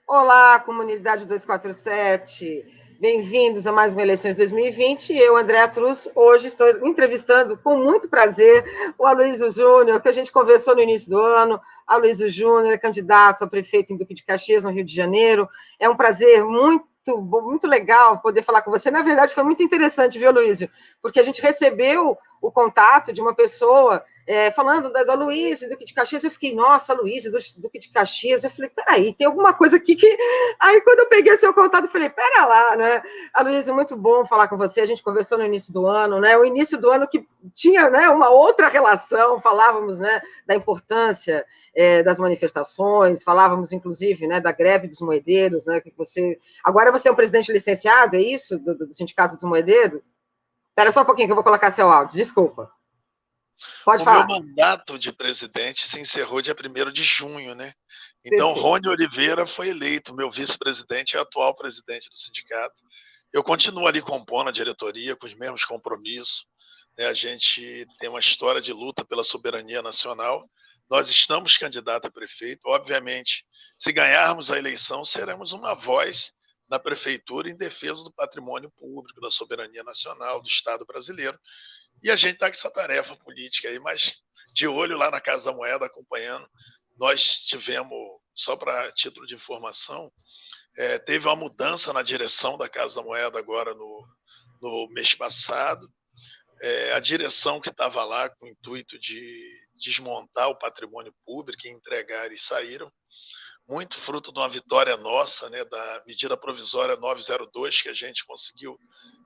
Olá, comunidade 247. Bem-vindos a mais uma Eleições 2020. Eu, Andréa Truz, hoje estou entrevistando com muito prazer o Aloysio Júnior, que a gente conversou no início do ano. Aloysio Júnior é candidato a prefeito em Duque de Caxias, no Rio de Janeiro. É um prazer muito legal poder falar com você. Na verdade, foi muito interessante, viu, Aloysio? Porque a gente recebeu o contato de uma pessoa falando do Aloysio, Duque de Caxias. Eu fiquei, nossa, Aloysio, Duque de Caxias. Eu falei, peraí, tem alguma coisa aqui que... Aí, quando eu peguei seu contato, eu falei, pera lá, né? Aloysio, muito bom falar com você. A gente conversou no início do ano, né? O início do ano que tinha, né, uma outra relação, falávamos, né, da importância das manifestações, falávamos, inclusive, né, da greve dos moedeiros, né, que você... Agora você é um presidente licenciado, é isso? Do Sindicato dos Moedeiros? Espera só um pouquinho que eu vou colocar seu áudio, desculpa. Pode O meu falar. mandato de presidente se encerrou dia 1º de junho, né? Então, Perfeito. Rony Oliveira foi eleito meu vice-presidente e atual presidente do sindicato. Eu continuo ali compondo a diretoria com os mesmos compromissos, né? A gente tem uma história de luta pela soberania nacional. Nós estamos candidatos a prefeito. Obviamente, se ganharmos a eleição, seremos uma voz na prefeitura em defesa do patrimônio público, da soberania nacional, do Estado brasileiro. E a gente está com essa tarefa política aí, mas de olho lá na Casa da Moeda, acompanhando. Nós tivemos, só para título de informação, teve uma mudança na direção da Casa da Moeda agora no mês passado. A direção que estava lá com o intuito de desmontar o patrimônio público e entregar, eles saíram. Muito fruto de uma vitória nossa, né, da medida provisória 902, que a gente conseguiu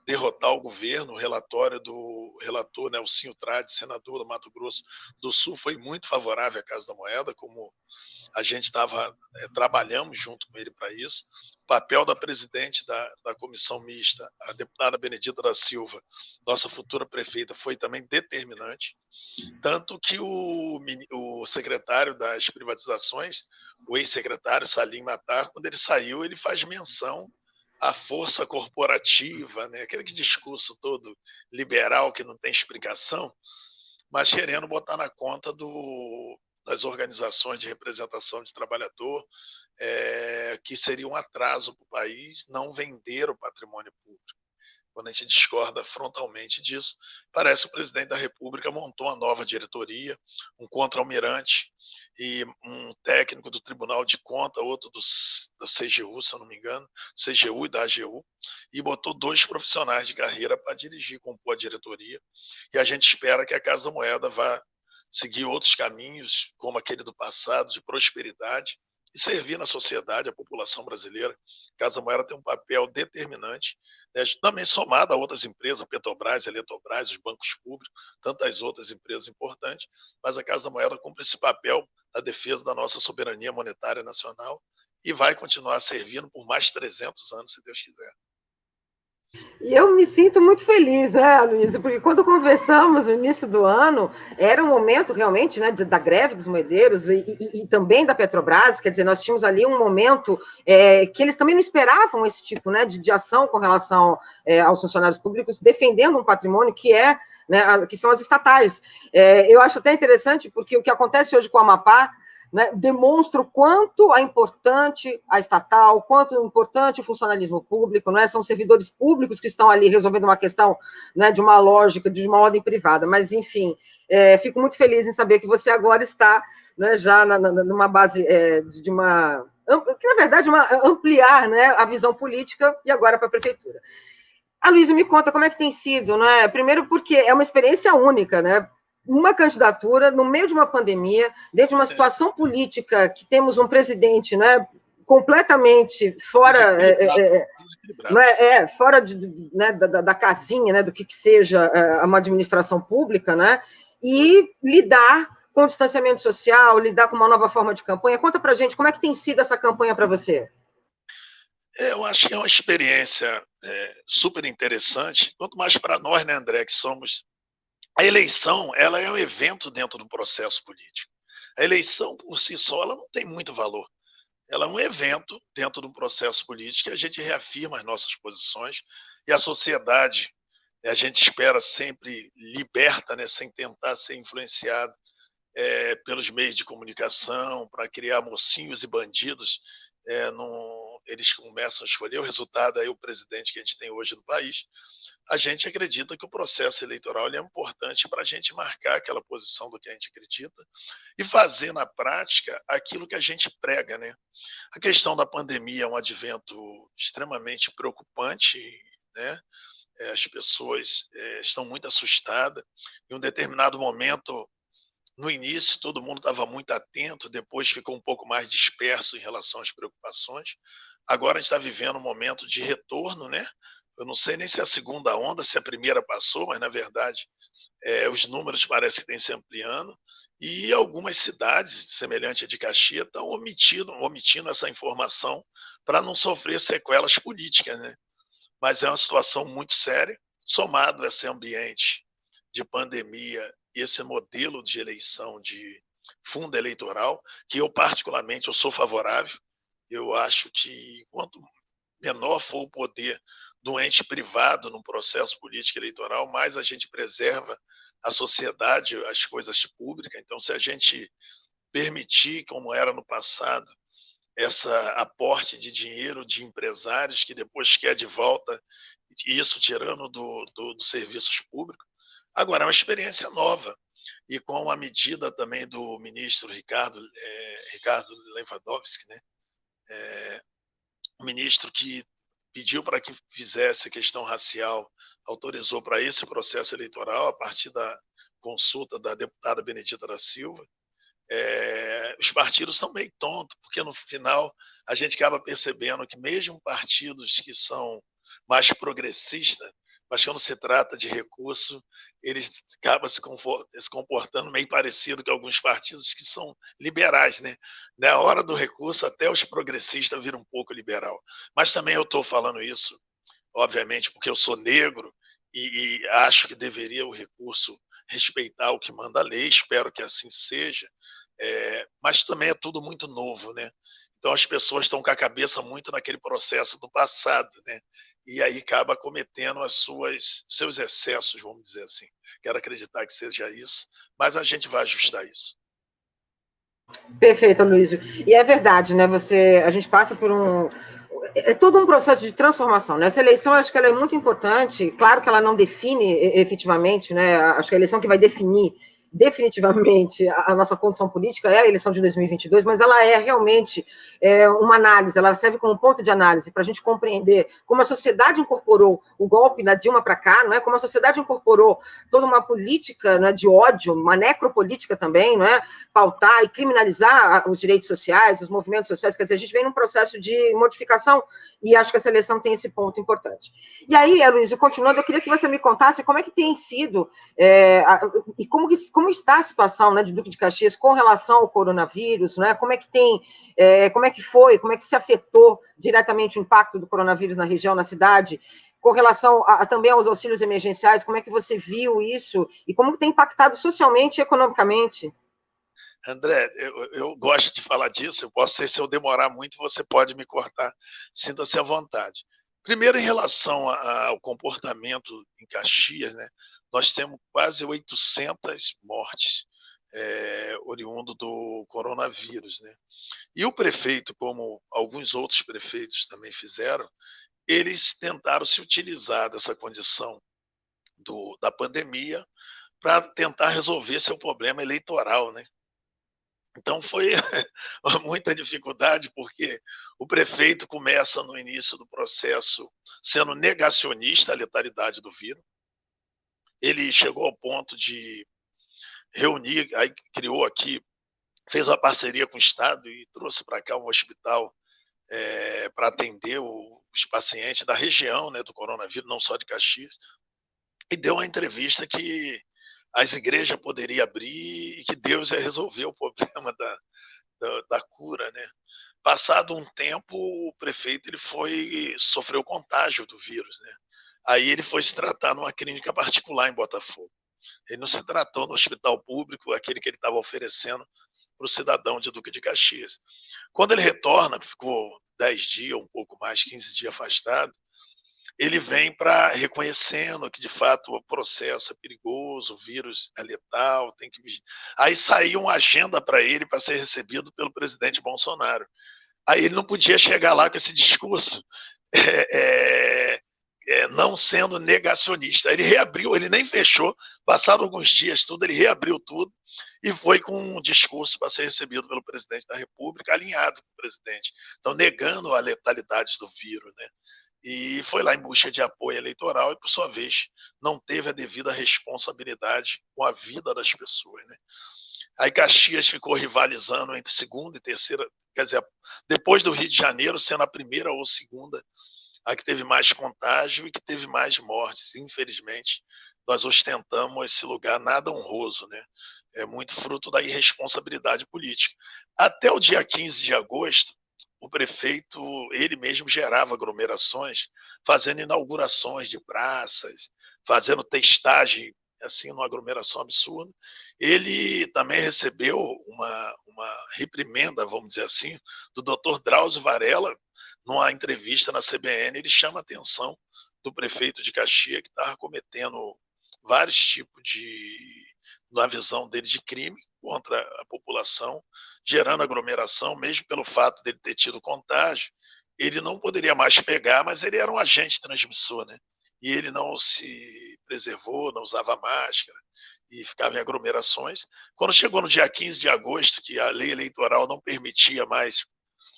derrotar o governo. O relatório do relator Nelsinho Trade, senador do Mato Grosso do Sul, foi muito favorável à Casa da Moeda, como a gente estava trabalhamos junto com ele para isso. O papel da presidente da comissão mista, a deputada Benedita da Silva, nossa futura prefeita, foi também determinante. Tanto que o secretário das privatizações, o ex-secretário Salim Matar, quando ele saiu, ele faz menção à força corporativa, né? Aquele discurso todo liberal que não tem explicação, mas querendo botar na conta das organizações de representação de trabalhador, que seria um atraso para o país não vender o patrimônio público. Quando a gente discorda frontalmente disso, parece que o presidente da República montou uma nova diretoria, um contra-almirante e um técnico do Tribunal de Contas, outro da CGU, se eu não me engano, CGU e da AGU, e botou 2 profissionais de carreira para dirigir, compor a diretoria. E a gente espera que a Casa da Moeda vá seguir outros caminhos, como aquele do passado, de prosperidade, e servir na sociedade, a população brasileira. A Casa Moeda tem um papel determinante, né, também somado a outras empresas, a Petrobras, a Eletrobras, os bancos públicos, tantas outras empresas importantes, mas a Casa Moeda cumpre esse papel na defesa da nossa soberania monetária nacional e vai continuar servindo por mais 300 anos, se Deus quiser. E eu me sinto muito feliz, né, Luísa? Porque quando conversamos no início do ano, era um momento realmente, né, da greve dos moedeiros e também da Petrobras. Quer dizer, nós tínhamos ali um momento que eles também não esperavam esse tipo, né, de ação com relação aos funcionários públicos, defendendo um patrimônio que né, que são as estatais. Eu acho até interessante porque o que acontece hoje com o Amapá, né, demonstra o quanto é importante a estatal, quanto é importante o funcionalismo público, né? São servidores públicos que estão ali resolvendo uma questão, né, de uma lógica, de uma ordem privada. Mas, enfim, fico muito feliz em saber que você agora está, né, já numa base de uma... que, na verdade, ampliar, né, a visão política e agora para a prefeitura. A Luísa, me conta como é que tem sido, né? Primeiro porque é uma experiência única, né? Uma candidatura no meio de uma pandemia, dentro de uma situação política que temos um presidente, né, completamente fora, Desequilibrado. fora né, da casinha, né, do que seja uma administração pública, né, e lidar com o distanciamento social, lidar com uma nova forma de campanha. Conta pra gente como é que tem sido essa campanha para você. Eu acho que é uma experiência super interessante, quanto mais para nós, né, André, que somos... A eleição, ela é um evento dentro do processo político. A eleição, por si só, ela não tem muito valor. Ela é um evento dentro do processo político e a gente reafirma as nossas posições e a sociedade, a gente espera sempre liberta, né, sem tentar ser influenciado pelos meios de comunicação, para criar mocinhos e bandidos eles começam a escolher o resultado, aí o presidente que a gente tem hoje no país, a gente acredita que o processo eleitoral é importante para a gente marcar aquela posição do que a gente acredita e fazer na prática aquilo que a gente prega, né? A questão da pandemia é um advento extremamente preocupante, né? As pessoas estão muito assustadas. Em um determinado momento, no início, todo mundo estava muito atento, depois ficou um pouco mais disperso em relação às preocupações. Agora a gente está vivendo um momento de retorno, né? Eu não sei nem se é a segunda onda, se a primeira passou, mas na verdade os números parecem que têm se ampliando. E algumas cidades, semelhante a de Caxias, estão omitindo essa informação para não sofrer sequelas políticas, né? Mas é uma situação muito séria, somado a esse ambiente de pandemia e esse modelo de eleição de fundo eleitoral, que eu particularmente eu sou favorável. Eu acho que quanto menor for o poder do ente privado num processo político eleitoral, mais a gente preserva a sociedade, as coisas públicas. Então, se a gente permitir, como era no passado, essa aporte de dinheiro de empresários que depois quer de volta, isso tirando dos serviços públicos. Agora, é uma experiência nova. E com a medida também do ministro Ricardo Lewandowski, né? O ministro que pediu para que fizesse a questão racial, autorizou para esse processo eleitoral, a partir da consulta da deputada Benedita da Silva. Os partidos estão meio tontos, porque no final a gente acaba percebendo que mesmo partidos que são mais progressistas, mas quando se trata de recurso, eles acabam se comportando meio parecido com alguns partidos que são liberais, né? Na hora do recurso, até os progressistas viram um pouco liberal. Mas também eu estou falando isso, obviamente, porque eu sou negro e acho que deveria o recurso respeitar o que manda a lei, espero que assim seja, mas também é tudo muito novo, né? Então as pessoas estão com a cabeça muito naquele processo do passado, né? E aí acaba cometendo seus excessos, vamos dizer assim. Quero acreditar que seja isso, mas a gente vai ajustar isso. Perfeito, Luiz. E é verdade, né? A gente passa por é todo um processo de transformação, né? Essa eleição, acho que ela é muito importante. Claro que ela não define efetivamente, né? Acho que a eleição que vai definir definitivamente a nossa condição política é a eleição de 2022, mas ela é realmente uma análise, ela serve como ponto de análise para a gente compreender como a sociedade incorporou o golpe da Dilma para cá, não é? Como a sociedade incorporou toda uma política, né, de ódio, uma necropolítica também, não é? Pautar e criminalizar os direitos sociais, os movimentos sociais, quer dizer, a gente vem num processo de modificação e acho que essa eleição tem esse ponto importante. E aí, Luiz, continuando, eu queria que você me contasse como é que tem sido e como está a situação, né, de Duque de Caxias com relação ao coronavírus, né? Como é que como é que foi, como é que se afetou diretamente o impacto do coronavírus na região, na cidade, com relação também aos auxílios emergenciais, como é que você viu isso e como tem impactado socialmente e economicamente? André, eu gosto de falar disso, eu posso ser, se eu demorar muito, você pode me cortar, sinta-se à vontade. Primeiro, em relação ao comportamento em Caxias, né, nós temos quase 800 mortes oriundo do coronavírus, né? E o prefeito, como alguns outros prefeitos também fizeram, eles tentaram se utilizar dessa condição da pandemia para tentar resolver seu problema eleitoral, né? Então foi muita dificuldade, porque o prefeito começa no início do processo sendo negacionista à letalidade do vírus. Ele chegou ao ponto de reunir, aí criou aqui, fez uma parceria com o Estado e trouxe para cá um hospital para atender os pacientes da região, né, do coronavírus, não só de Caxias, e deu uma entrevista que as igrejas poderiam abrir e que Deus ia resolver o problema da cura, né? Passado um tempo, o prefeito sofreu contágio do vírus, né? Aí ele foi se tratar numa clínica particular em Botafogo. Ele não se tratou no hospital público, aquele que ele estava oferecendo para o cidadão de Duque de Caxias. Quando ele retorna, ficou 10 dias, um pouco mais, 15 dias afastado, ele vem para reconhecendo que, de fato, o processo é perigoso, o vírus é letal, Aí saiu uma agenda para ele para ser recebido pelo presidente Bolsonaro. Aí ele não podia chegar lá com esse discurso não sendo negacionista. Ele reabriu, ele nem fechou, passaram alguns dias, tudo, ele reabriu tudo e foi com um discurso para ser recebido pelo presidente da República, alinhado com o presidente. Então, negando a letalidade do vírus, né? E foi lá em busca de apoio eleitoral e, por sua vez, não teve a devida responsabilidade com a vida das pessoas, né? Aí Caxias ficou rivalizando entre segunda e terceira, quer dizer, depois do Rio de Janeiro, sendo a primeira ou segunda a que teve mais contágio e que teve mais mortes. Infelizmente, nós ostentamos esse lugar nada honroso, né? É muito fruto da irresponsabilidade política. Até o dia 15 de agosto, o prefeito, ele mesmo gerava aglomerações, fazendo inaugurações de praças, fazendo testagem, assim, numa aglomeração absurda. Ele também recebeu uma reprimenda, vamos dizer assim, do Dr. Drauzio Varela. Numa entrevista na CBN, ele chama a atenção do prefeito de Caxias, que estava cometendo vários tipos na visão dele, de crime contra a população, gerando aglomeração, mesmo pelo fato dele ter tido contágio. Ele não poderia mais pegar, mas ele era um agente transmissor, né? E ele não se preservou, não usava máscara e ficava em aglomerações. Quando chegou no dia 15 de agosto, que a lei eleitoral não permitia mais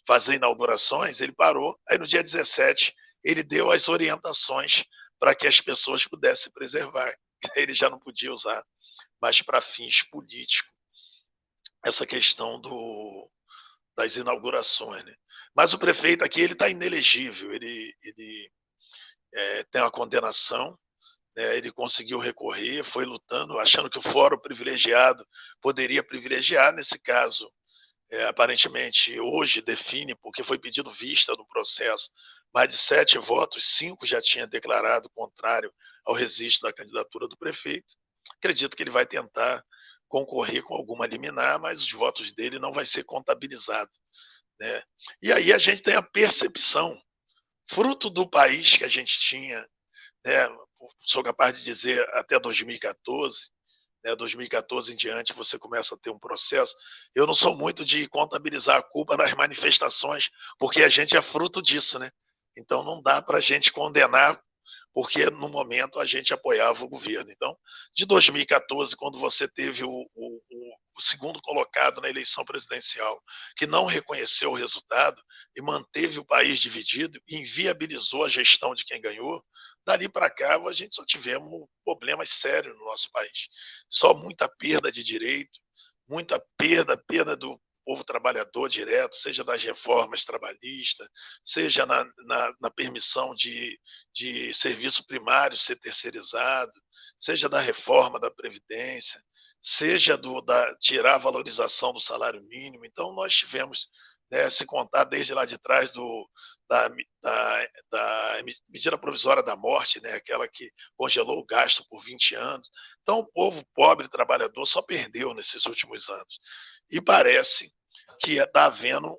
fazer inaugurações, ele parou. Aí no dia 17, ele deu as orientações para que as pessoas pudessem se preservar. Ele já não podia usar mais para fins políticos essa questão das inaugurações, né? Mas o prefeito aqui, ele está inelegível, ele tem uma condenação, né? Ele conseguiu recorrer, foi lutando, achando que o fórum privilegiado poderia privilegiar. Nesse caso, aparentemente hoje define, porque foi pedido vista no processo, mais de 7 votos, 5 já tinha declarado contrário ao registro da candidatura do prefeito. Acredito que ele vai tentar concorrer com alguma liminar, mas os votos dele não vai ser contabilizado, né? E aí a gente tem a percepção, fruto do país que a gente tinha, né? Sou capaz de dizer até 2014, né, 2014 em diante você começa a ter um processo. Eu não sou muito de contabilizar a culpa nas manifestações, porque a gente é fruto disso, né? Então não dá para a gente condenar, porque no momento a gente apoiava o governo. Então, de 2014, quando você teve o segundo colocado na eleição presidencial, que não reconheceu o resultado e manteve o país dividido, inviabilizou a gestão de quem ganhou, dali para cá a gente só tivemos problemas sérios no nosso país. Só muita perda de direito, muita perda do povo trabalhador direto, seja das reformas trabalhistas, seja na permissão de serviço primário ser terceirizado, seja da reforma da Previdência, seja tirar a valorização do salário mínimo. Então, nós tivemos, né, se contar desde lá de trás da, da medida provisória da morte, né, aquela que congelou o gasto por 20 anos. Então, o povo pobre trabalhador só perdeu nesses últimos anos. E parece que está havendo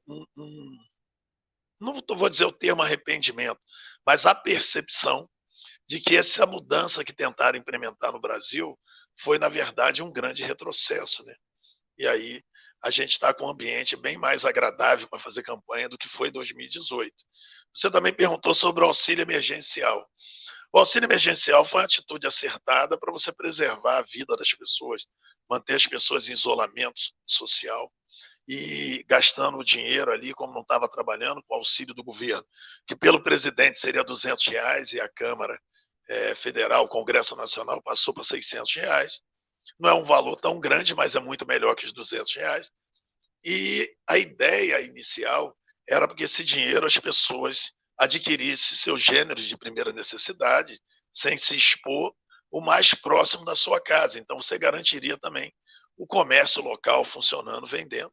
não vou dizer o termo arrependimento, mas a percepção de que essa mudança que tentaram implementar no Brasil foi, na verdade, um grande retrocesso, né? E aí a gente está com um ambiente bem mais agradável para fazer campanha do que foi em 2018. Você também perguntou sobre o auxílio emergencial. O auxílio emergencial foi uma atitude acertada para você preservar a vida das pessoas, manter as pessoas em isolamento social e gastando o dinheiro ali, como não estava trabalhando, com o auxílio do governo, que pelo presidente seria R$ 200 e a Câmara Federal, o Congresso Nacional, passou para R$ 600. Não é um valor tão grande, mas é muito melhor que os R$ 200. E a ideia inicial era porque esse dinheiro as pessoas adquirissem seus gêneros de primeira necessidade sem se expor o mais próximo da sua casa. Então você garantiria também o comércio local funcionando, vendendo.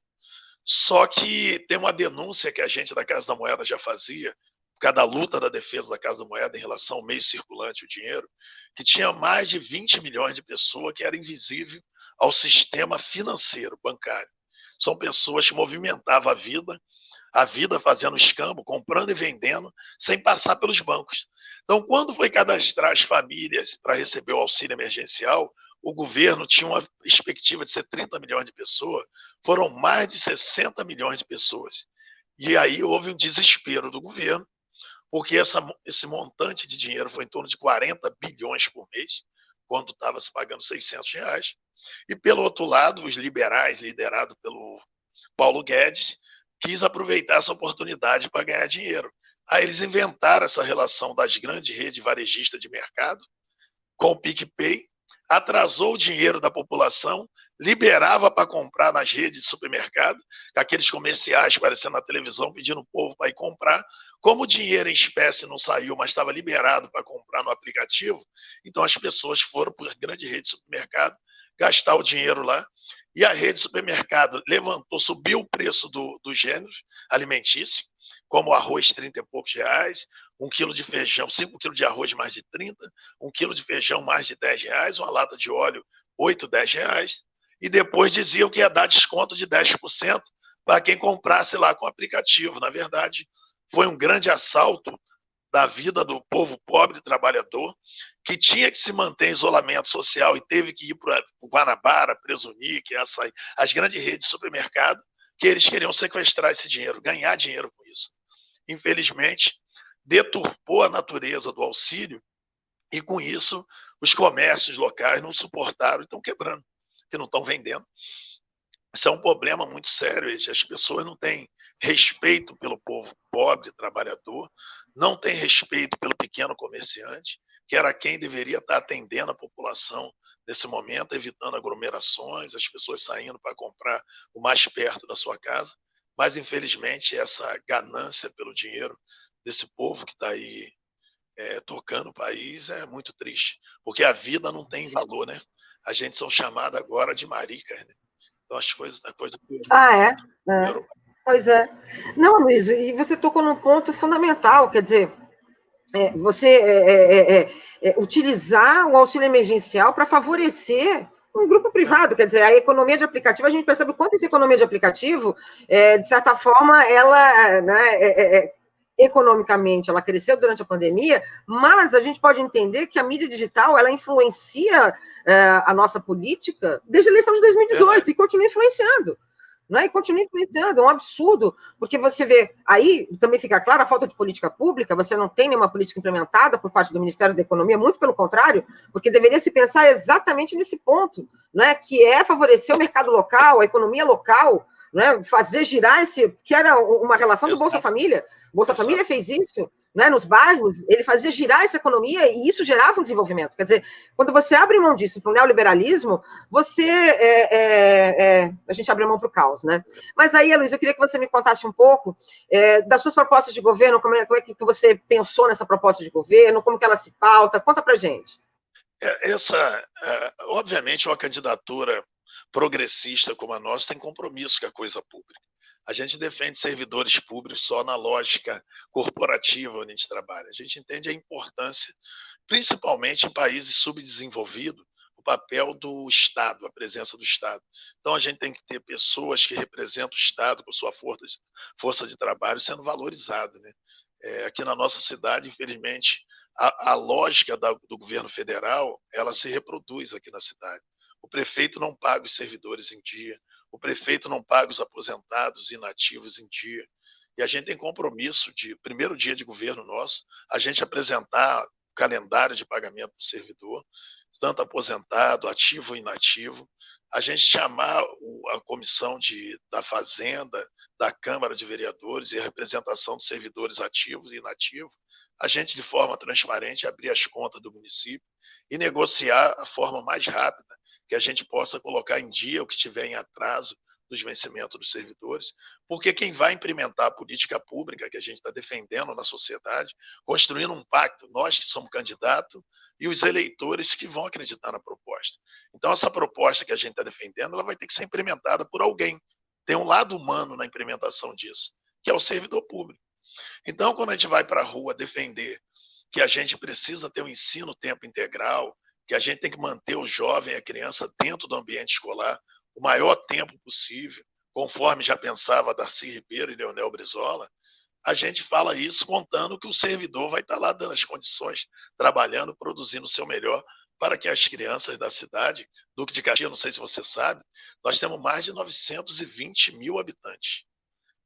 Só que tem uma denúncia que a gente da Casa da Moeda já fazia, por causa da luta da defesa da Casa da Moeda em relação ao meio circulante, o dinheiro, que tinha mais de 20 milhões de pessoas que era invisível ao sistema financeiro bancário. São pessoas que movimentavam a vida fazendo escambo, comprando e vendendo, sem passar pelos bancos. Então, quando foi cadastrar as famílias para receber o auxílio emergencial, o governo tinha uma perspectiva de ser 30 milhões de pessoas, foram mais de 60 milhões de pessoas. E aí houve um desespero do governo, porque esse montante de dinheiro foi em torno de 40 bilhões por mês, quando estava se pagando R$ 600. E, pelo outro lado, os liberais, liderados pelo Paulo Guedes, quis aproveitar essa oportunidade para ganhar dinheiro. Aí eles inventaram essa relação das grandes redes varejistas de mercado com o PicPay, atrasou o dinheiro da população, liberava para comprar nas redes de supermercado, aqueles comerciais aparecendo na televisão pedindo o povo para ir comprar. Como o dinheiro em espécie não saiu, mas estava liberado para comprar no aplicativo, então as pessoas foram para a grande rede de supermercado gastar o dinheiro lá, e a rede de supermercado levantou, subiu o preço dos gêneros alimentícios, como arroz 30 e poucos reais, 1 quilo de feijão, 5 quilos de arroz mais de 30, 1 quilo de feijão mais de R$ 10, uma lata de óleo 8, R$ 10, e depois diziam que ia dar desconto de 10% para quem comprasse lá com o aplicativo. Na verdade, foi um grande assalto da vida do povo pobre trabalhador, que tinha que se manter em isolamento social e teve que ir para o Guanabara, Presunique, Açaí, as grandes redes de supermercado, que eles queriam sequestrar esse dinheiro, ganhar dinheiro com isso. Infelizmente, deturpou a natureza do auxílio e, com isso, os comércios locais não suportaram e estão quebrando, que não estão vendendo. Isso é um problema muito sério. As pessoas não têm respeito pelo povo pobre, trabalhador, não têm respeito pelo pequeno comerciante, que era quem deveria estar atendendo a população nesse momento, evitando aglomerações, as pessoas saindo para comprar o mais perto da sua casa. Mas, infelizmente, essa ganância pelo dinheiro desse povo que está aí tocando o país é muito triste, porque a vida não tem valor, né? A gente são chamados agora de maricas, né? Então a coisa Ah, é? É. Pois é. Não, Luiz, e você tocou num ponto fundamental, quer dizer, você utilizar o auxílio emergencial para favorecer um grupo privado, quer dizer, a economia de aplicativo, a gente percebe o quanto essa economia de aplicativo, de certa forma, ela, né, economicamente, ela cresceu durante a pandemia, mas a gente pode entender que a mídia digital, ela influencia a nossa política desde a eleição de 2018 e continua influenciando. Né? E continua influenciando, é um absurdo, porque você vê, aí também fica claro a falta de política pública, você não tem nenhuma política implementada por parte do Ministério da Economia, muito pelo contrário, porque deveria se pensar exatamente nesse ponto, né, que é favorecer o mercado local, a economia local, né, fazer girar esse, que era uma relação do Bolsa Família. Bolsa Família fez isso, né, nos bairros, ele fazia girar essa economia e isso gerava um desenvolvimento. Quer dizer, quando você abre mão disso para o neoliberalismo, você a gente abre mão para o caos, né? Mas aí, Luiz, eu queria que você me contasse um pouco das suas propostas de governo, como é que você pensou nessa proposta de governo, como que ela se pauta, conta para gente. Obviamente, uma candidatura progressista como a nossa tem compromisso com a coisa pública. A gente defende servidores públicos só na lógica corporativa onde a gente trabalha. A gente entende a importância, principalmente em países subdesenvolvidos, o papel do Estado, a presença do Estado. Então, a gente tem que ter pessoas que representam o Estado com sua força de trabalho sendo valorizada, né? Aqui na nossa cidade, infelizmente, a lógica do governo federal, ela se reproduz aqui na cidade. O prefeito não paga os servidores em dia, o prefeito não paga os aposentados e inativos em dia. E a gente tem compromisso de, primeiro dia de governo nosso, a gente apresentar o calendário de pagamento do servidor, tanto aposentado, ativo ou inativo, a gente chamar a comissão da Fazenda, da Câmara de Vereadores e a representação dos servidores ativos e inativos, a gente, de forma transparente, abrir as contas do município e negociar a forma mais rápida que a gente possa colocar em dia o que estiver em atraso dos vencimentos dos servidores, porque quem vai implementar a política pública que a gente está defendendo na sociedade, construindo um pacto, nós que somos candidatos e os eleitores que vão acreditar na proposta. Então, essa proposta que a gente está defendendo, ela vai ter que ser implementada por alguém. Tem um lado humano na implementação disso, que é o servidor público. Então, quando a gente vai para a rua defender que a gente precisa ter um ensino tempo integral, que a gente tem que manter o jovem e a criança dentro do ambiente escolar o maior tempo possível, conforme já pensava Darcy Ribeiro e Leonel Brizola, a gente fala isso contando que o servidor vai estar lá dando as condições, trabalhando, produzindo o seu melhor para que as crianças da cidade, Duque de Caxias, não sei se você sabe, nós temos mais de 920 mil habitantes.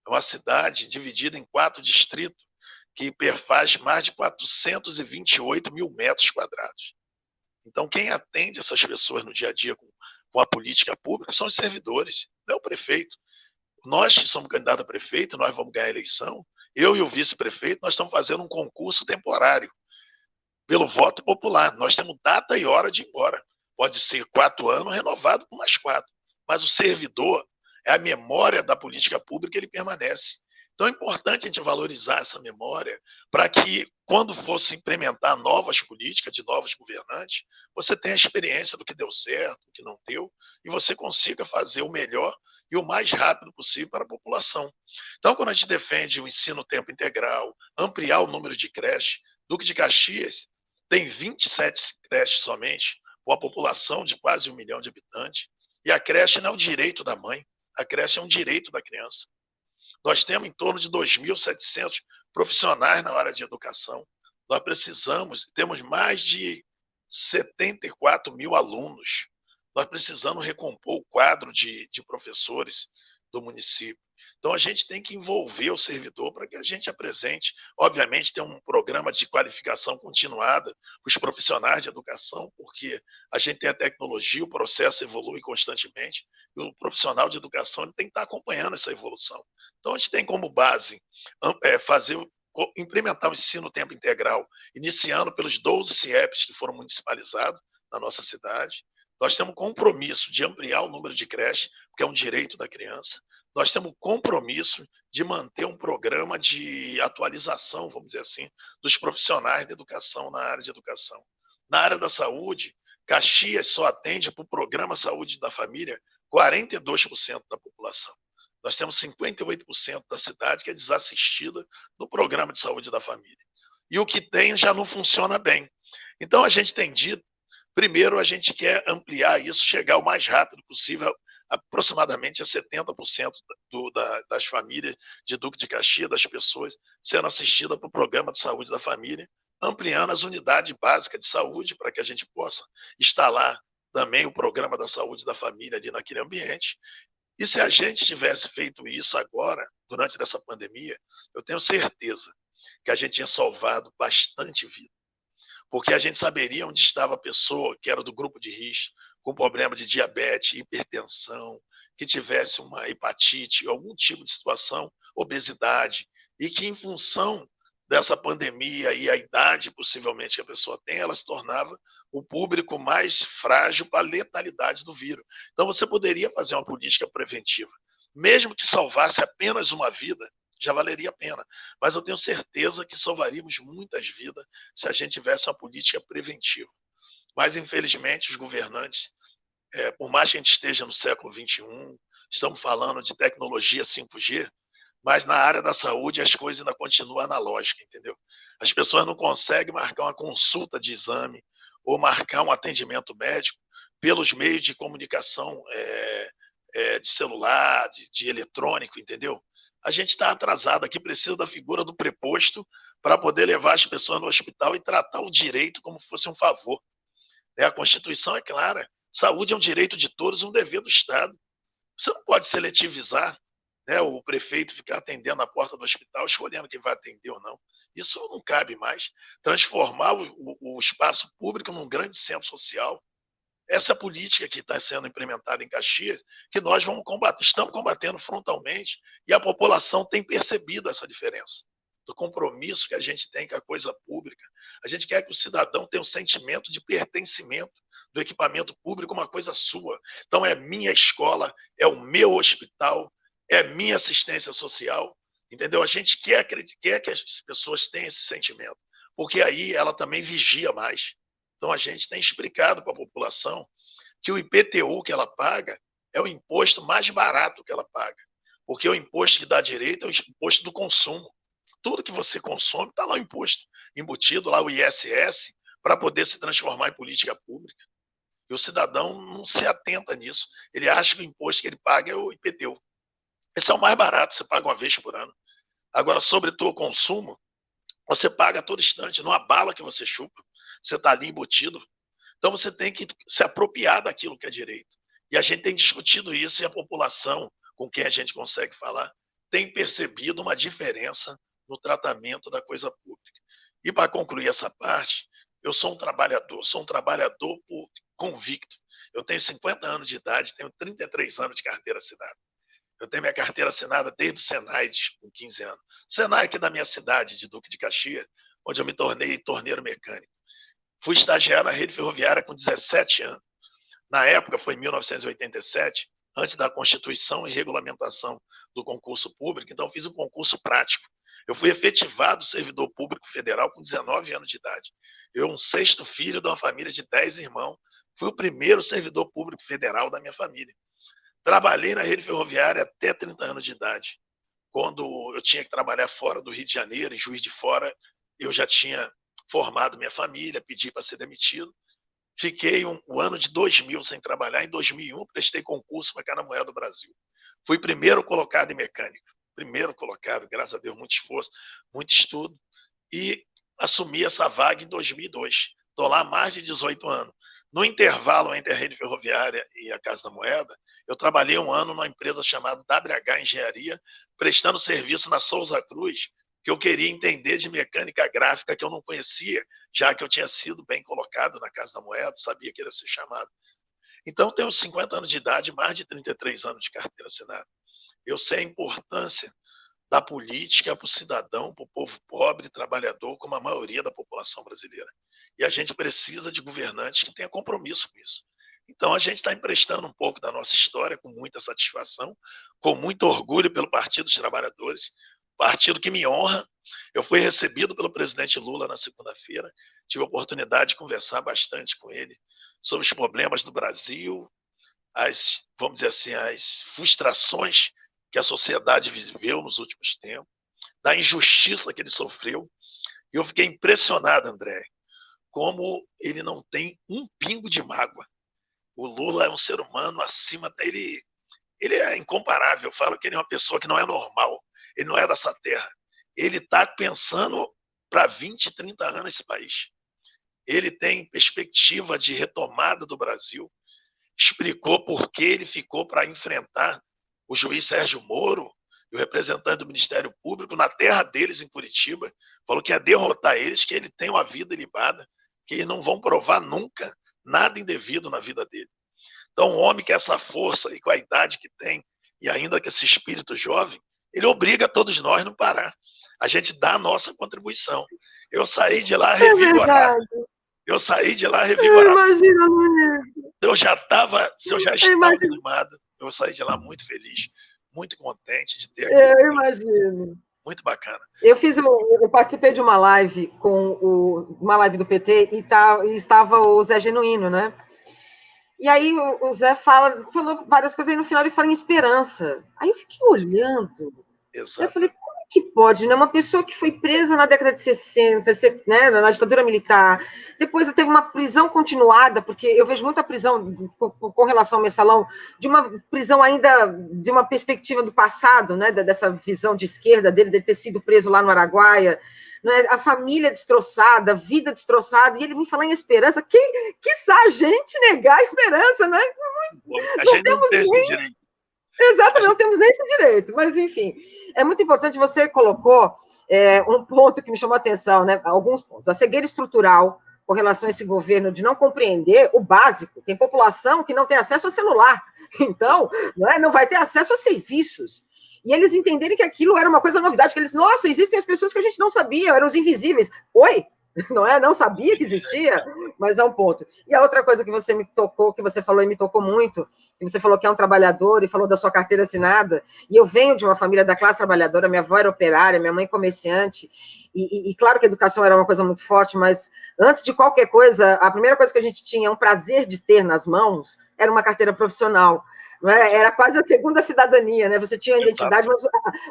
É uma cidade dividida em 4 distritos, que perfaz mais de 428 mil metros quadrados. Então, quem atende essas pessoas no dia a dia com a política pública são os servidores, não é o prefeito. Nós que somos candidatos a prefeito, nós vamos ganhar a eleição, eu e o vice-prefeito, nós estamos fazendo um concurso temporário, pelo voto popular. Nós temos data e hora de ir embora. Pode ser 4 anos, renovado por mais 4. Mas o servidor é a memória da política pública, ele permanece. Então é importante a gente valorizar essa memória para que, quando fosse implementar novas políticas de novos governantes, você tenha a experiência do que deu certo, do que não deu, e você consiga fazer o melhor e o mais rápido possível para a população. Então, quando a gente defende o ensino tempo integral, ampliar o número de creches, Duque de Caxias tem 27 creches somente, com a população de quase 1 milhão de habitantes, e a creche não é o direito da mãe, a creche é um direito da criança. Nós temos em torno de 2.700 profissionais na área de educação. Nós temos mais de 74 mil alunos. Nós precisamos recompor o quadro de professores do município. Então, a gente tem que envolver o servidor para que a gente apresente. Obviamente, tem um programa de qualificação continuada para os profissionais de educação, porque a gente tem a tecnologia, o processo evolui constantemente, e o profissional de educação ele tem que estar acompanhando essa evolução. Então, a gente tem como base implementar o ensino tempo integral, iniciando pelos 12 CIEPs que foram municipalizados na nossa cidade. Nós temos compromisso de ampliar o número de creches, porque é um direito da criança. Nós temos compromisso de manter um programa de atualização, vamos dizer assim, dos profissionais da educação na área de educação. Na área da saúde, Caxias só atende para o Programa Saúde da Família 42% da população. Nós temos 58% da cidade que é desassistida no Programa de Saúde da Família. E o que tem já não funciona bem. Então, a gente tem dito, primeiro, a gente quer ampliar isso, chegar o mais rápido possível, aproximadamente a 70% das famílias de Duque de Caxias, das pessoas, sendo assistidas para o Programa de Saúde da Família, ampliando as unidades básicas de saúde para que a gente possa instalar também o Programa da Saúde da Família ali naquele ambiente. E se a gente tivesse feito isso agora, durante essa pandemia, eu tenho certeza que a gente tinha salvado bastante vida, porque a gente saberia onde estava a pessoa que era do grupo de risco, com problema de diabetes, hipertensão, que tivesse uma hepatite, algum tipo de situação, obesidade, e que em função dessa pandemia e a idade possivelmente que a pessoa tem, ela se tornava o público mais frágil para a letalidade do vírus. Então você poderia fazer uma política preventiva, mesmo que salvasse apenas uma vida, já valeria a pena. Mas eu tenho certeza que salvaríamos muitas vidas se a gente tivesse uma política preventiva. Mas, infelizmente, os governantes, por mais que a gente esteja no século XXI, estamos falando de tecnologia 5G, mas na área da saúde as coisas ainda continuam analógicas, entendeu? As pessoas não conseguem marcar uma consulta de exame ou marcar um atendimento médico pelos meios de comunicação de celular, de eletrônico, entendeu? A gente está atrasado aqui, precisa da figura do preposto para poder levar as pessoas no hospital e tratar o direito como fosse um favor. A Constituição é clara, saúde é um direito de todos, um dever do Estado. Você não pode seletivizar, o prefeito ficar atendendo a porta do hospital, escolhendo quem vai atender ou não. Isso não cabe mais. Transformar o espaço público num grande centro social. Essa política que está sendo implementada em Caxias, que nós estamos combatendo frontalmente, e a população tem percebido essa diferença do compromisso que a gente tem com a coisa pública. A gente quer que o cidadão tenha um sentimento de pertencimento do equipamento público, uma coisa sua. Então, é minha escola, é o meu hospital, é minha assistência social, entendeu? A gente quer que as pessoas tenham esse sentimento, porque aí ela também vigia mais. Então, a gente tem explicado para a população que o IPTU que ela paga é o imposto mais barato que ela paga, porque o imposto que dá direito é o imposto do consumo. Tudo que você consome está lá o imposto, embutido lá o ISS, para poder se transformar em política pública. E o cidadão não se atenta nisso. Ele acha que o imposto que ele paga é o IPTU. Esse é o mais barato, você paga uma vez por ano. Agora, sobre o consumo, você paga a todo instante, numa bala que você chupa, você está ali embutido. Então você tem que se apropriar daquilo que é direito. E a gente tem discutido isso, e a população com quem a gente consegue falar tem percebido uma diferença no tratamento da coisa pública. E, para concluir essa parte, eu sou um trabalhador por convicto. Eu tenho 50 anos de idade, tenho 33 anos de carteira assinada. Eu tenho minha carteira assinada desde o Senai, com 15 anos. O Senai aqui da minha cidade, de Duque de Caxias, onde eu me tornei torneiro mecânico. Fui estagiário na rede ferroviária com 17 anos. Na época, foi em 1987, antes da Constituição e regulamentação do concurso público, então eu fiz um concurso prático. Eu fui efetivado servidor público federal com 19 anos de idade. Eu, um sexto filho de uma família de 10 irmãos, fui o primeiro servidor público federal da minha família. Trabalhei na rede ferroviária até 30 anos de idade. Quando eu tinha que trabalhar fora do Rio de Janeiro, em Juiz de Fora, eu já tinha formado minha família, pedi para ser demitido. Fiquei o ano de 2000 sem trabalhar. Em 2001, prestei concurso para Canamoel do Brasil. Fui primeiro colocado em mecânica. Primeiro colocado, graças a Deus, muito esforço, muito estudo. E assumi essa vaga em 2002. Estou lá há mais de 18 anos. No intervalo entre a rede ferroviária e a Casa da Moeda, eu trabalhei um ano numa empresa chamada WH Engenharia, prestando serviço na Souza Cruz, que eu queria entender de mecânica gráfica, que eu não conhecia, já que eu tinha sido bem colocado na Casa da Moeda, sabia que ia ser chamado. Então, tenho 50 anos de idade, mais de 33 anos de carteira assinada. Eu sei a importância da política para o cidadão, para o povo pobre, trabalhador, como a maioria da população brasileira. E a gente precisa de governantes que tenham compromisso com isso. Então, a gente está emprestando um pouco da nossa história com muita satisfação, com muito orgulho pelo Partido dos Trabalhadores, partido que me honra. Eu fui recebido pelo presidente Lula na segunda-feira, tive a oportunidade de conversar bastante com ele sobre os problemas do Brasil, vamos dizer assim, as frustrações que a sociedade viveu nos últimos tempos, da injustiça que ele sofreu. E eu fiquei impressionado, André, como ele não tem um pingo de mágoa. O Lula é um ser humano acima, ele é incomparável. Eu falo que ele é uma pessoa que não é normal, ele não é dessa terra. Ele está pensando para 20, 30 anos esse país. Ele tem perspectiva de retomada do Brasil, explicou por que ele ficou para enfrentar o juiz Sérgio Moro e o representante do Ministério Público na terra deles, em Curitiba, falou que ia derrotar eles, que ele tem uma vida ilibada, que eles não vão provar nunca nada indevido na vida dele. Então, um homem que essa força e com a idade que tem, e ainda com esse espírito jovem, ele obriga todos nós a não parar. A gente dá a nossa contribuição. Eu saí de lá revigorado. Eu saí de lá revigorado. Imagina, né? Se eu já estava animado, eu saí de lá muito feliz, muito contente de ter aquilo. Eu imagino. Muito bacana. Eu participei de uma live uma live do PT e estava o Zé Genuíno, né? E aí o Zé falou várias coisas, e no final ele fala em esperança. Aí eu fiquei olhando. Exato. Eu falei, como que pode, né? Uma pessoa que foi presa na década de 60, né, na ditadura militar, depois teve uma prisão continuada, porque eu vejo muita prisão com relação ao mensalão, de uma prisão ainda de uma perspectiva do passado, né, dessa visão de esquerda dele, de ter sido preso lá no Araguaia, né, a família destroçada, a vida destroçada, e ele vem falar em esperança. Quiçá a gente negar a esperança, né? A gente não tem esse direito. Exatamente, não temos nem esse direito, mas enfim, é muito importante. Você colocou um ponto que me chamou a atenção, né? Alguns pontos. A cegueira estrutural com relação a esse governo de não compreender o básico. Tem população que não tem acesso a celular, então não vai ter acesso a serviços. E eles entenderem que aquilo era uma coisa novidade, que eles, nossa, existem as pessoas que a gente não sabia, eram os invisíveis. Oi? Não sabia que existia, mas é um ponto. E a outra coisa que você me tocou, que você falou e me tocou muito, que você falou que é um trabalhador e falou da sua carteira assinada, e eu venho de uma família da classe trabalhadora, minha avó era operária, minha mãe comerciante, e claro que a educação era uma coisa muito forte, mas antes de qualquer coisa, a primeira coisa que a gente tinha um prazer de ter nas mãos era uma carteira profissional. Era quase a segunda cidadania, né? Você tinha a identidade, mas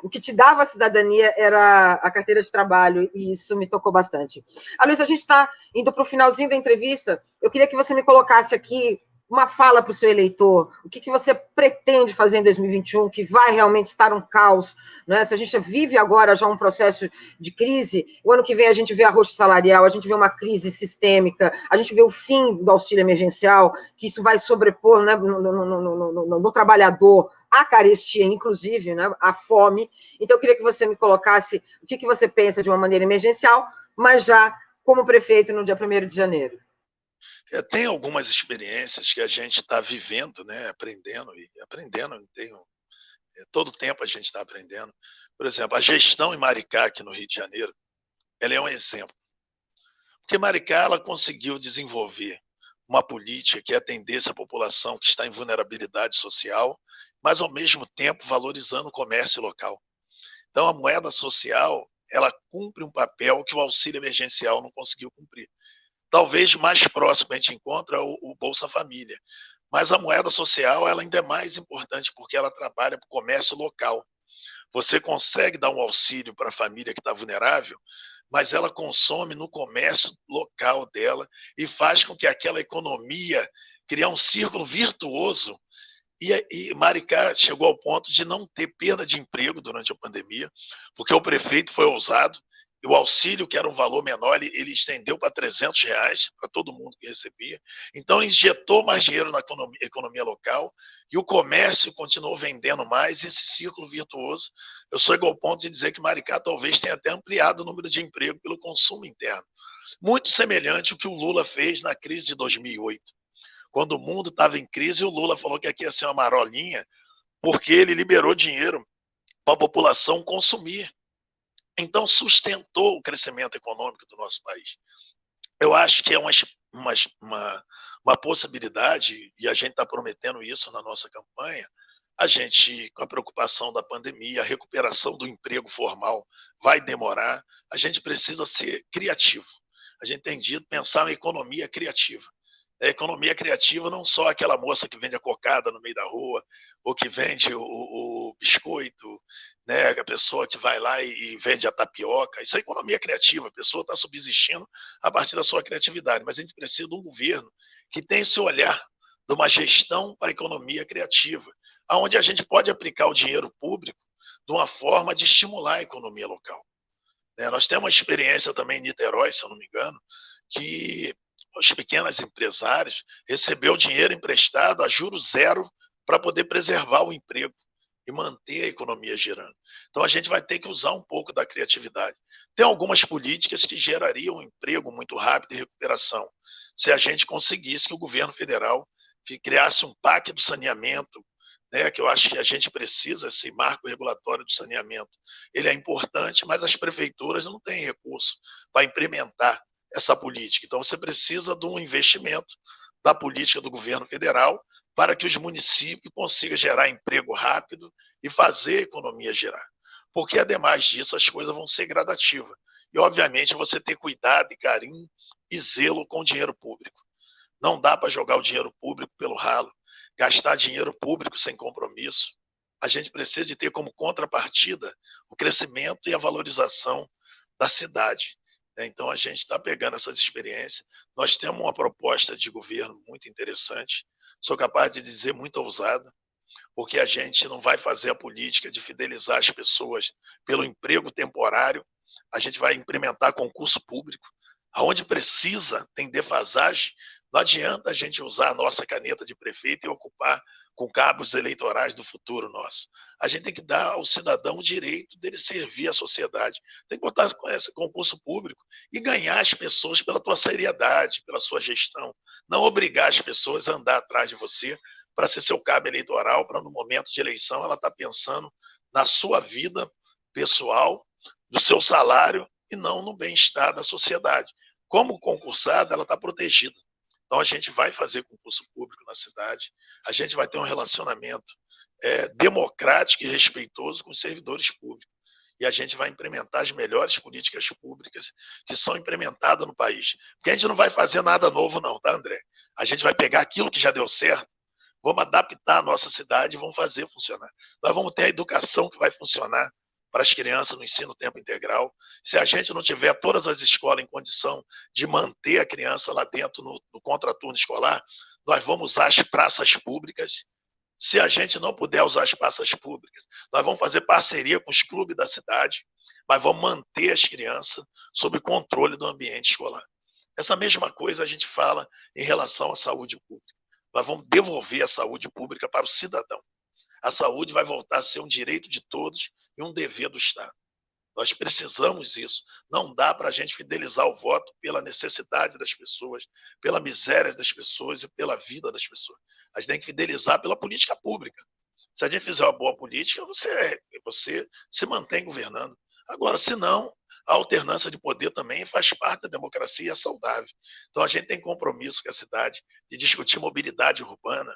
o que te dava a cidadania era a carteira de trabalho, e isso me tocou bastante. Aloysio, a gente está indo para o finalzinho da entrevista. Eu queria que você me colocasse aqui uma fala para o seu eleitor, o que você pretende fazer em 2021, que vai realmente estar um caos, né? Se a gente vive agora já um processo de crise, o ano que vem a gente vê arroxo salarial, a gente vê uma crise sistêmica, a gente vê o fim do auxílio emergencial, que isso vai sobrepor, né, no trabalhador a carestia, inclusive, né, a fome. Então, eu queria que você me colocasse o que você pensa de uma maneira emergencial, mas já como prefeito no dia 1º de janeiro. Tem algumas experiências que a gente está vivendo, né, aprendendo, todo tempo a gente está aprendendo. Por exemplo, a gestão em Maricá, aqui no Rio de Janeiro, ela é um exemplo. Porque Maricá ela conseguiu desenvolver uma política que atendesse a população que está em vulnerabilidade social, mas ao mesmo tempo valorizando o comércio local. Então a moeda social, ela cumpre um papel que o auxílio emergencial não conseguiu cumprir. Talvez mais próximo a gente encontra o Bolsa Família, mas a moeda social ela ainda é mais importante porque ela trabalha para o comércio local. Você consegue dar um auxílio para a família que está vulnerável, mas ela consome no comércio local dela e faz com que aquela economia criar um círculo virtuoso. E Maricá chegou ao ponto de não ter perda de emprego durante a pandemia, porque o prefeito foi ousado, e o auxílio, que era um valor menor, ele estendeu para R$ 300 para todo mundo que recebia. Então, ele injetou mais dinheiro na economia local e o comércio continuou vendendo mais. Esse círculo virtuoso, eu sou igual ao ponto de dizer que Maricá talvez tenha até ampliado o número de emprego pelo consumo interno. Muito semelhante ao que o Lula fez na crise de 2008. Quando o mundo estava em crise, o Lula falou que aqui ia ser uma marolinha, porque ele liberou dinheiro para a população consumir. Então, sustentou o crescimento econômico do nosso país. Eu acho que é uma possibilidade, e a gente está prometendo isso na nossa campanha, a gente, com a preocupação da pandemia, a recuperação do emprego formal vai demorar, a gente precisa ser criativo. A gente tem dito pensar em economia criativa. A economia criativa não só aquela moça que vende a cocada no meio da rua, ou que vende o biscoito, né? A pessoa que vai lá e vende a tapioca. Isso é economia criativa, a pessoa está subsistindo a partir da sua criatividade, mas a gente precisa de um governo que tenha esse olhar de uma gestão para a economia criativa, onde a gente pode aplicar o dinheiro público de uma forma de estimular a economia local. Nós temos uma experiência também em Niterói, se eu não me engano, que os pequenos empresários recebeu dinheiro emprestado a juros zero para poder preservar o emprego e manter a economia girando. Então a gente vai ter que usar um pouco da criatividade. Tem algumas políticas que gerariam um emprego muito rápido e recuperação. Se a gente conseguisse que o governo federal criasse um PAC do saneamento, né, que eu acho que a gente precisa, esse marco regulatório do saneamento. Ele é importante, mas as prefeituras não têm recurso para implementar essa política. Então, você precisa de um investimento da política do governo federal para que os municípios consigam gerar emprego rápido e fazer a economia girar. Porque, ademais disso, as coisas vão ser gradativas. E, obviamente, você ter cuidado e carinho e zelo com o dinheiro público. Não dá para jogar o dinheiro público pelo ralo, gastar dinheiro público sem compromisso. A gente precisa de ter como contrapartida o crescimento e a valorização da cidade. Então, a gente está pegando essas experiências. Nós temos uma proposta de governo muito interessante, sou capaz de dizer muito ousada, porque a gente não vai fazer a política de fidelizar as pessoas pelo emprego temporário, a gente vai implementar concurso público, aonde precisa, tem defasagem, não adianta a gente usar a nossa caneta de prefeito e ocupar com cabos eleitorais do futuro nosso. A gente tem que dar ao cidadão o direito dele servir à sociedade. Tem que botar esse concurso público e ganhar as pessoas pela tua seriedade, pela sua gestão. Não obrigar as pessoas a andar atrás de você para ser seu cabo eleitoral, para no momento de eleição ela estar pensando na sua vida pessoal, no seu salário e não no bem-estar da sociedade. Como concursada, ela está protegida. Então, a gente vai fazer concurso público na cidade, a gente vai ter um relacionamento democrático e respeitoso com os servidores públicos. E a gente vai implementar as melhores políticas públicas que são implementadas no país. Porque a gente não vai fazer nada novo não, tá, André? A gente vai pegar aquilo que já deu certo, vamos adaptar a nossa cidade e vamos fazer funcionar. Nós vamos ter a educação que vai funcionar para as crianças no ensino tempo integral. Se a gente não tiver todas as escolas em condição de manter a criança lá dentro no contraturno escolar, nós vamos usar as praças públicas. Se a gente não puder usar as praças públicas, nós vamos fazer parceria com os clubes da cidade, mas vamos manter as crianças sob controle do ambiente escolar. Essa mesma coisa a gente fala em relação à saúde pública. Nós vamos devolver a saúde pública para o cidadão. A saúde vai voltar a ser um direito de todos e um dever do Estado. Nós precisamos disso. Não dá para a gente fidelizar o voto pela necessidade das pessoas, pela miséria das pessoas e pela vida das pessoas. A gente tem que fidelizar pela política pública. Se a gente fizer uma boa política, você se mantém governando. Agora, se não, a alternância de poder também faz parte da democracia e é saudável. Então, a gente tem compromisso com a cidade de discutir mobilidade urbana.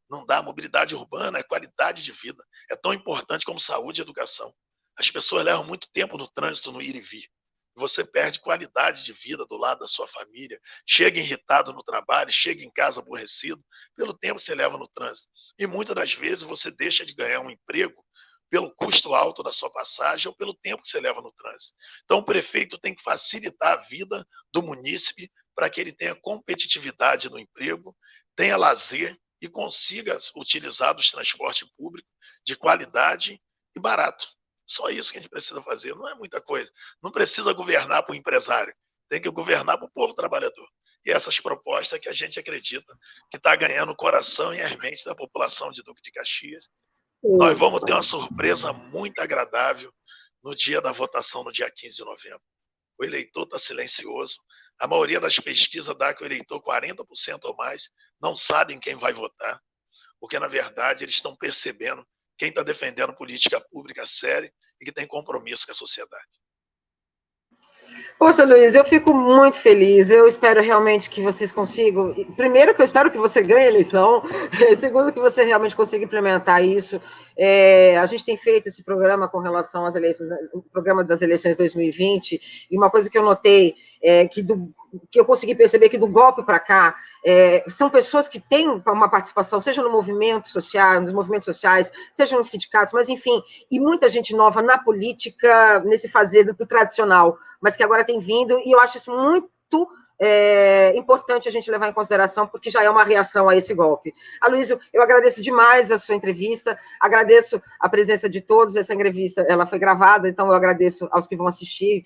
Não dá. Mobilidade urbana é qualidade de vida. É tão importante como saúde e educação. As pessoas levam muito tempo no trânsito, no ir e vir. Você perde qualidade de vida do lado da sua família, chega irritado no trabalho, chega em casa aborrecido, pelo tempo que você leva no trânsito. E muitas das vezes você deixa de ganhar um emprego pelo custo alto da sua passagem ou pelo tempo que você leva no trânsito. Então, o prefeito tem que facilitar a vida do munícipe para que ele tenha competitividade no emprego, tenha lazer e consiga utilizar dos transportes públicos de qualidade e barato. Só isso que a gente precisa fazer, não é muita coisa. Não precisa governar para o empresário, tem que governar para o povo trabalhador. E essas propostas que a gente acredita que está ganhando o coração e as mentes da população de Duque de Caxias. Nós vamos ter uma surpresa muito agradável no dia da votação, no dia 15 de novembro. O eleitor está silencioso. A maioria das pesquisas dá que o eleitor, 40% ou mais, não sabem quem vai votar, porque, na verdade, eles estão percebendo quem está defendendo política pública séria e que tem compromisso com a sociedade. Poxa, Luiz, eu fico muito feliz. Eu espero realmente que vocês consigam. Primeiro, que eu espero que você ganhe a eleição. Segundo, que você realmente consiga implementar isso. A gente tem feito esse programa com relação às eleições, o programa das eleições 2020, e uma coisa que eu notei é que eu consegui perceber que do golpe para cá, são pessoas que têm uma participação, seja no movimento social, nos movimentos sociais, seja nos sindicatos, mas enfim, e muita gente nova na política, nesse fazer do tradicional, mas que agora tem vindo, e eu acho isso muito importante a gente levar em consideração, porque já é uma reação a esse golpe. Aloysio, eu agradeço demais a sua entrevista, agradeço a presença de todos, essa entrevista ela foi gravada, então eu agradeço aos que vão assistir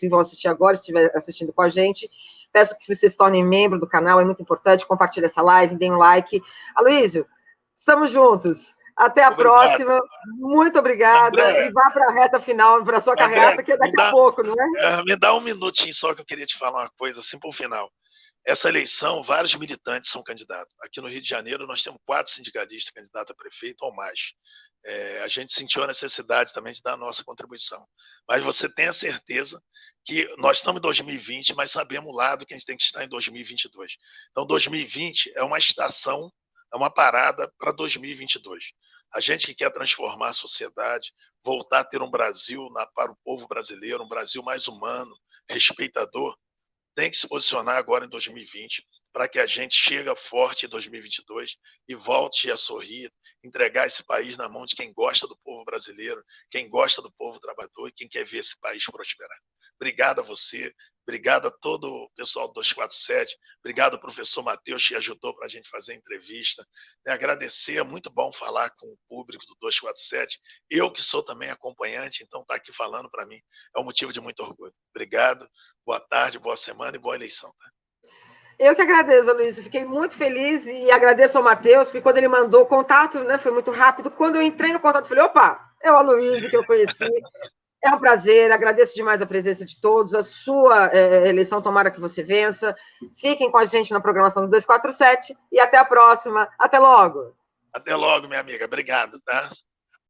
agora, se estiver assistindo com a gente. Peço que vocês se tornem membro do canal, é muito importante, compartilhe essa live, deem um like. Aloysio, estamos juntos. Até a próxima. Muito obrigada. André, e vá para a reta final, para a sua carreata, que é daqui a pouco, não é? Me dá um minutinho só que eu queria te falar uma coisa, assim, para o final. Essa eleição, vários militantes são candidatos. Aqui no Rio de Janeiro, nós temos 4 sindicalistas candidatos a prefeito ou mais. A gente sentiu a necessidade também de dar a nossa contribuição. Mas você tenha certeza que nós estamos em 2020, mas sabemos lá do que a gente tem que estar em 2022. Então, 2020 é uma estação, é uma parada para 2022. A gente que quer transformar a sociedade, voltar a ter um Brasil para o povo brasileiro, um Brasil mais humano, respeitador, tem que se posicionar agora em 2020 para que a gente chegue forte em 2022 e volte a sorrir, entregar esse país na mão de quem gosta do povo brasileiro, quem gosta do povo trabalhador e quem quer ver esse país prosperar. Obrigado a você, obrigado a todo o pessoal do 247, obrigado ao professor Matheus que ajudou para a gente fazer a entrevista. Agradecer, é muito bom falar com o público do 247. Eu que sou também acompanhante, então estar aqui falando para mim é um motivo de muito orgulho. Obrigado, boa tarde, boa semana e boa eleição. Tá? Eu que agradeço, Luiz. Fiquei muito feliz e agradeço ao Matheus, porque quando ele mandou o contato, né, foi muito rápido. Quando eu entrei no contato, falei, opa, é o Aloysio que eu conheci. É um prazer, agradeço demais a presença de todos, a sua eleição, tomara que você vença. Fiquem com a gente na programação do 247 e até a próxima. Até logo. Até logo, minha amiga. Obrigado, tá?